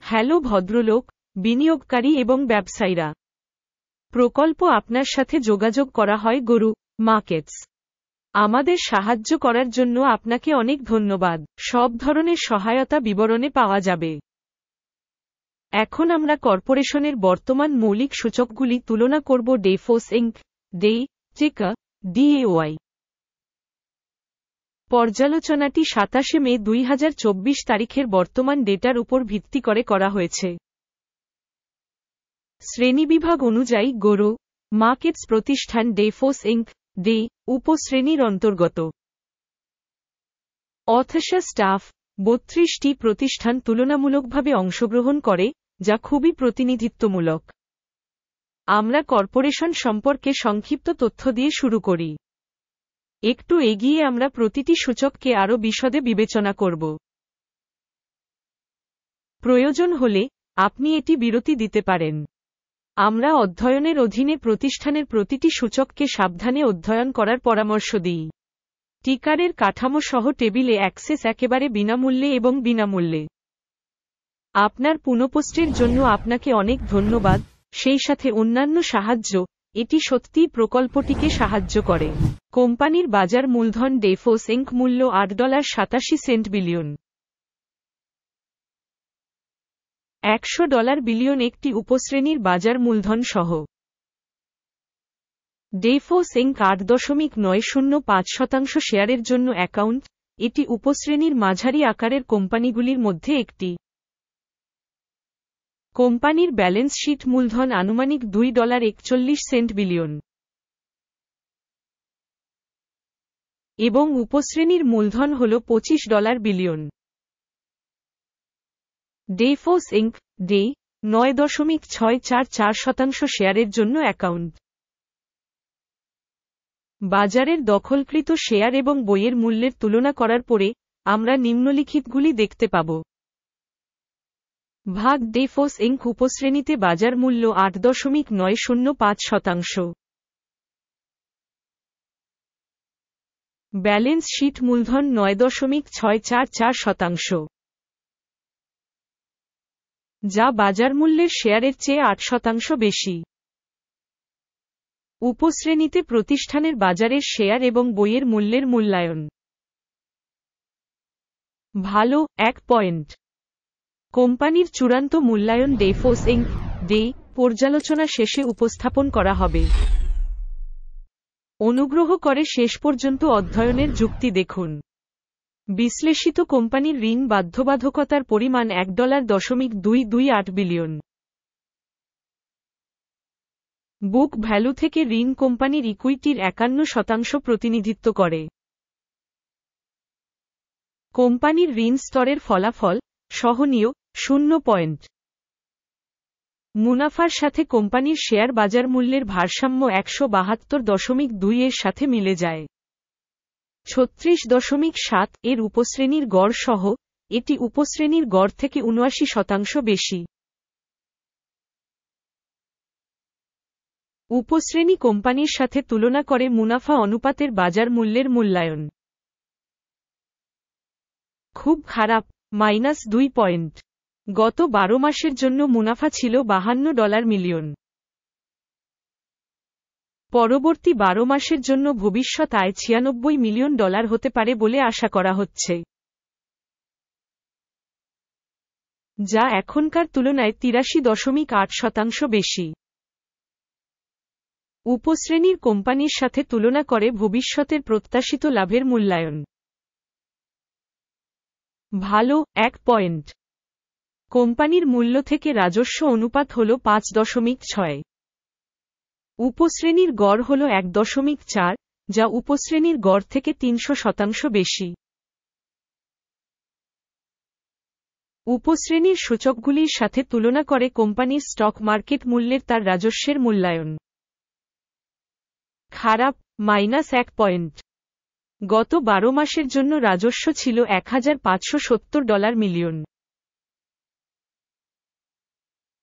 Hello ভদ্রলোক, বিনিয়োগকারী এবং ব্যবসায়ীরা। প্রকল্প আপনার সাথে যোগাযোগ করা হয় গরু মার্কেটস। আমাদের সাহায্য করার জন্য আপনাকে অনেক ধন্যবাদ। সব ধরনের সহায়তা বিবরণে পাওয়া যাবে। এখন আমরা কর্পোরেশনের বর্তমান মৌলিক সূচকগুলি তুলনা করব। ডেফোস ইনক. ডে, টিকার DAOY। পর্যালোচনাটি 27 মে 2024 তারিখের বর্তমান ডেটার উপর ভিত্তি করে করা হয়েছে। শ্রেণীবিভাগ অনুযায়ী গরু মার্কেটস প্রতিষ্ঠান ডেফোস ইনক. ডে উপশ্রেণীর অন্তর্গত। অথর্স স্টাফ 32টি প্রতিষ্ঠান তুলনামূলকভাবে অংশগ্রহণ করে, যা খুবই প্রতিনিধিত্বমূলক। আমরা কর্পোরেশন সম্পর্কে সংক্ষিপ্ত তথ্য দিয়ে শুরু করি। একটু এগিয়ে আমরা প্রতিটি সূচককে আরও বিশদে বিবেচনা করব। প্রয়োজন হলে আপনি এটি বিরতি দিতে পারেন। আমরা অধ্যয়নের অধীনে প্রতিষ্ঠানের প্রতিটি সূচককে সাবধানে অধ্যয়ন করার পরামর্শ দিই। টিকারের কাঠামো সহ টেবিলে অ্যাক্সেস একেবারে বিনামূল্যে এবং বিনামূল্যে। আপনার পুনঃপোস্টের জন্য আপনাকে অনেক ধন্যবাদ, সেই সাথে অন্যান্য সাহায্য। এটি সত্যিই প্রকল্পটিকে সাহায্য করে। কোম্পানির বাজার মূলধন ডেফোস ইনক মূল্য $8.87 বিলিয়ন। $100 বিলিয়ন একটি উপশ্রেণীর বাজার মূলধন সহ। ডেফোস ইনক 8.905% শেয়ারের জন্য অ্যাকাউন্ট। এটি উপশ্রেণীর মাঝারি আকারের কোম্পানিগুলির মধ্যে একটি। কোম্পানির ব্যালেন্স শীট মূলধন আনুমানিক $2.41 বিলিয়ন এবং উপশ্রেণীর মূলধন হল $25 বিলিয়ন। ডেফোস ইনক. ডে 9.644% শেয়ারের জন্য অ্যাকাউন্ট। বাজারের দখলকৃত শেয়ার এবং বইয়ের মূল্যের তুলনা করার পরে, আমরা নিম্নলিখিতগুলি দেখতে পাব। ভাগ ডেফোস ইনক উপশ্রেণীতে বাজার মূল্য 8.905%। ব্যালেন্স শীট মূলধন 9.644%, যা বাজার মূল্যের শেয়ারের চেয়ে 8% বেশি। উপশ্রেণীতে প্রতিষ্ঠানের বাজারের শেয়ার এবং বইয়ের মূল্যের মূল্যায়ন। ভালো 1 পয়েন্ট। কোম্পানির চূড়ান্ত মূল্যায়ন ডেফোস ইনক. ডে পর্যালোচনা শেষে উপস্থাপন করা হবে। অনুগ্রহ করে শেষ পর্যন্ত অধ্যয়নের যুক্তি দেখুন। বিশ্লেষিত কোম্পানির ঋণ বাধ্যবাধকতার পরিমাণ $1.228 বিলিয়ন। বুক ভ্যালু থেকে ঋণ কোম্পানির ইকুইটির 51% প্রতিনিধিত্ব করে। কোম্পানির ঋণ স্তরের ফলাফল সহনীয় 0 পয়েন্ট। মুনাফার সাথে কোম্পানির শেয়ার বাজার মূল্যের ভারসাম্য 172.2 এর সাথে মিলে যায়। 36.7 এর উপশ্রেণীর গড় সহ, এটি উপশ্রেণীর গড় থেকে 79% বেশি। উপশ্রেণী কোম্পানির সাথে তুলনা করে মুনাফা অনুপাতের বাজার মূল্যের মূল্যায়ন। খুব খারাপ -2 পয়েন্ট। গত 12 মাসের জন্য মুনাফা ছিল $52 মিলিয়ন। পরবর্তী 12 মাসের জন্য ভবিষ্যৎ আয় $96 মিলিয়ন হতে পারে বলে আশা করা হচ্ছে, যা এখনকার তুলনায় 83.8% বেশি। উপশ্রেণীর কোম্পানির সাথে তুলনা করে ভবিষ্যতের প্রত্যাশিত লাভের মূল্যায়ন। ভালো 1 পয়েন্ট। কোম্পানির মূল্য থেকে রাজস্ব অনুপাত হল 5.6। উপশ্রেণীর গড় হল 1.4, যা উপশ্রেণীর গড় থেকে 300% বেশি। উপশ্রেণীর সূচকগুলির সাথে তুলনা করে কোম্পানির স্টক মার্কেট মূল্যের তার রাজস্বের মূল্যায়ন। খারাপ -1 পয়েন্ট। গত 12 মাসের জন্য রাজস্ব ছিল $1,570 মিলিয়ন।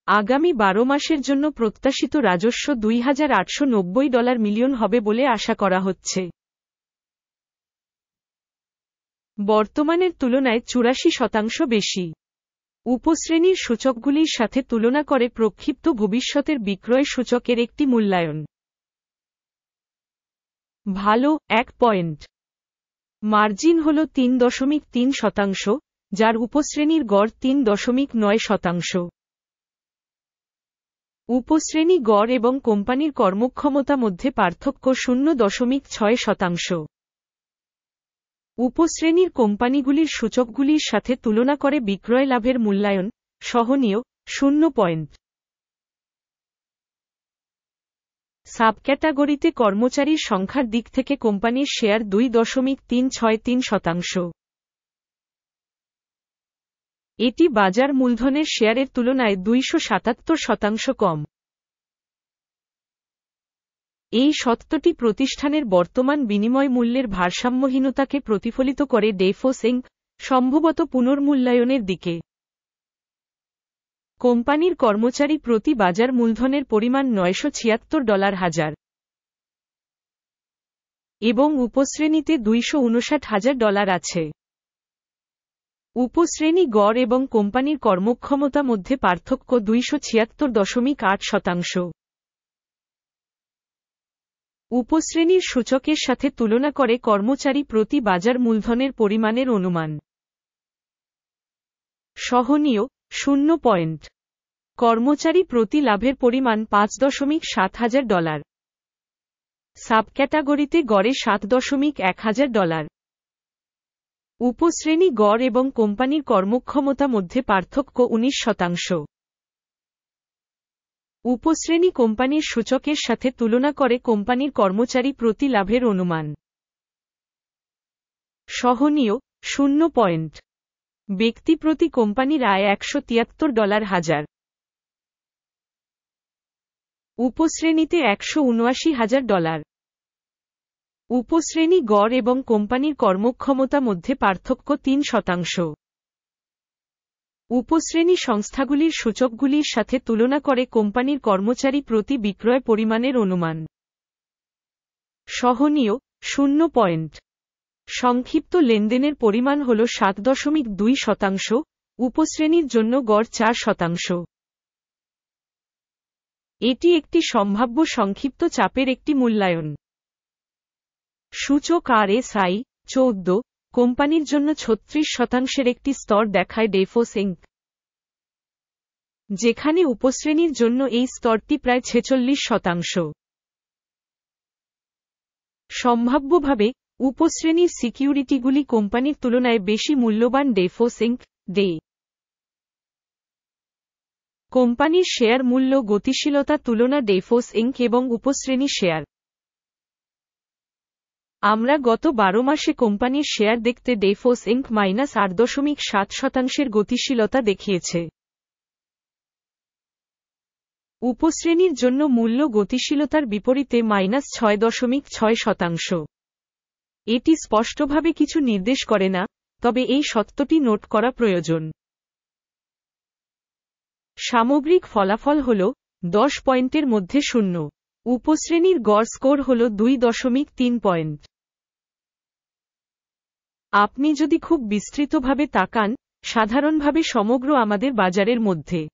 আগামী 12 মাসের জন্য প্রত্যাশিত রাজস্ব $2,890 মিলিয়ন হবে বলে আশা করা হচ্ছে। বর্তমানের তুলনায় 84% বেশি। উপশ্রেণীর সূচকগুলির সাথে তুলনা করে প্রক্ষিপ্ত ভবিষ্যতের বিক্রয় সূচকের একটি মূল্যায়ন। ভালো 1 পয়েন্ট। মার্জিন হল 3.3%, যার উপশ্রেণীর গড় 3.9%। উপশ্রেণী গড় এবং কোম্পানির কর্মক্ষমতা মধ্যে পার্থক্য 0.6%। উপশ্রেণীর কোম্পানিগুলির সূচকগুলির সাথে তুলনা করে বিক্রয় লাভের মূল্যায়ন, সহনীয়, 0 পয়েন্ট। সাবক্যাটাগরিতে কর্মচারীর সংখ্যার দিক থেকে কোম্পানির শেয়ার 2.363%। এটি বাজার মূলধনের শেয়ারের তুলনায় 277% কম। এই সত্যটি প্রতিষ্ঠানের বর্তমান বিনিময় মূল্যের ভারসাম্যহীনতাকে প্রতিফলিত করে ডেফোস ইনক, সম্ভবত পুনর্মূল্যায়নের দিকে। কোম্পানির কর্মচারী প্রতি বাজার মূলধনের পরিমাণ $976,000 এবং উপশ্রেণীতে $259,000 আছে। উপশ্রেণী গড় এবং কোম্পানির কর্মক্ষমতা মধ্যে পার্থক্য 276.8%। উপশ্রেণীর সূচকের সাথে তুলনা করে কর্মচারী প্রতি বাজার মূলধনের পরিমাণের অনুমান। সহনীয়, 0 পয়েন্ট। কর্মচারী প্রতি লাভের পরিমাণ $5,700। সাবক্যাটাগরিতে গড়ে $7,100। উপশ্রেণী গড় এবং কোম্পানির কর্মক্ষমতা মধ্যে পার্থক্য 19%। উপশ্রেণী কোম্পানির সূচকের সাথে তুলনা করে কোম্পানির কর্মচারী প্রতি লাভের অনুমান। সহনীয়, 0 পয়েন্ট। ব্যক্তি প্রতি কোম্পানির আয় $173,000। উপশ্রেণীতে $179,000। উপশ্রেণী গড় এবং কোম্পানির কর্মক্ষমতা মধ্যে পার্থক্য 3%। উপশ্রেণী সংস্থাগুলির সূচকগুলির সাথে তুলনা করে কোম্পানির কর্মচারী প্রতি বিক্রয় পরিমাণের অনুমান। সহনীয়, 0 পয়েন্ট। সংক্ষিপ্ত লেনদেনের পরিমাণ হল 7.2%, উপশ্রেণীর জন্য গড় 4%। এটি একটি সম্ভাব্য সংক্ষিপ্ত চাপের একটি মূল্যায়ন। সূচক RSI 14, কোম্পানির জন্য 36% একটি স্তর দেখায় ডেফোস ইনক, যেখানে উপশ্রেণীর জন্য এই স্তরটি প্রায় 46%। সম্ভাব্যভাবে, উপশ্রেণীর সিকিউরিটিগুলি কোম্পানির তুলনায় বেশি মূল্যবান ডেফোস ইনক, ডে। কোম্পানির শেয়ার মূল্য গতিশীলতা তুলনা ডেফোস ইনক এবং উপশ্রেণী শেয়ার। আমরা গত 12 মাসে কোম্পানির শেয়ার দেখতে ডেফোস ইনক -8.7% গতিশীলতা দেখিয়েছে। উপশ্রেণীর জন্য মূল্য গতিশীলতার বিপরীতে -6.6%। এটি স্পষ্টভাবে কিছু নির্দেশ করে না, তবে এই সত্যটি নোট করা প্রয়োজন। সামগ্রিক ফলাফল হল 10 পয়েন্টের মধ্যে 0। উপশ্রেণীর গড় স্কোর হল 2.3 পয়েন্ট। আপনি যদি খুব বিস্তৃতভাবে তাকান, সাধারণভাবে সমগ্র আমাদের বাজারের মধ্যে,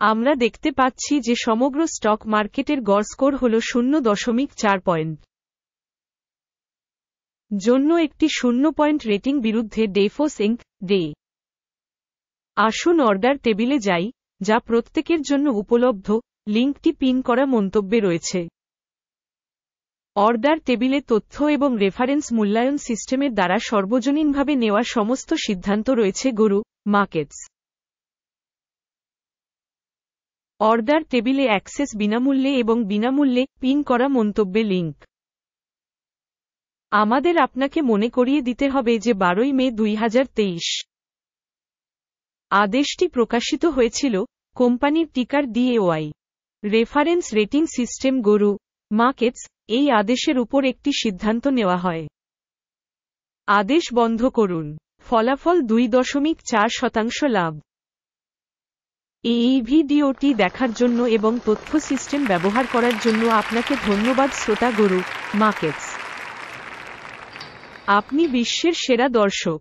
আমরা দেখতে পাচ্ছি যে সমগ্র স্টক মার্কেটের গড় স্কোর হল 0.4 পয়েন্ট। জন্য একটি 0 পয়েন্ট রেটিং বিরুদ্ধে ডেফোস ইনক, ডে। আসুন অর্ডার টেবিলে যাই, যা প্রত্যেকের জন্য উপলব্ধ, লিঙ্কটি পিন করা মন্তব্যে রয়েছে। অর্ডার টেবিলে তথ্য এবং রেফারেন্স মূল্যায়ন সিস্টেমের দ্বারা সর্বজনীনভাবে নেওয়া সমস্ত সিদ্ধান্ত রয়েছে গরু মার্কেটস। অর্ডার টেবিলে অ্যাক্সেস বিনামূল্যে এবং বিনামূল্যে পিন করা মন্তব্যে লিঙ্ক। আমাদের আপনাকে মনে করিয়ে দিতে হবে যে 12 মে 2023 আদেশটি প্রকাশিত হয়েছিল, কোম্পানির টিকার DAY। রেফারেন্স রেটিং সিস্টেম গরু মার্কেটস, এই আদেশের উপর একটি সিদ্ধান্ত নেওয়া হয়। আদেশ বন্ধ করুন। ফলাফল 2.4% লাভ। এই ভিডিওটি দেখার জন্য এবং তথ্য সিস্টেম ব্যবহার করার জন্য আপনাকে ধন্যবাদ শ্রোতা গরু মার্কেটস। আপনি বিশ্বের সেরা দর্শক।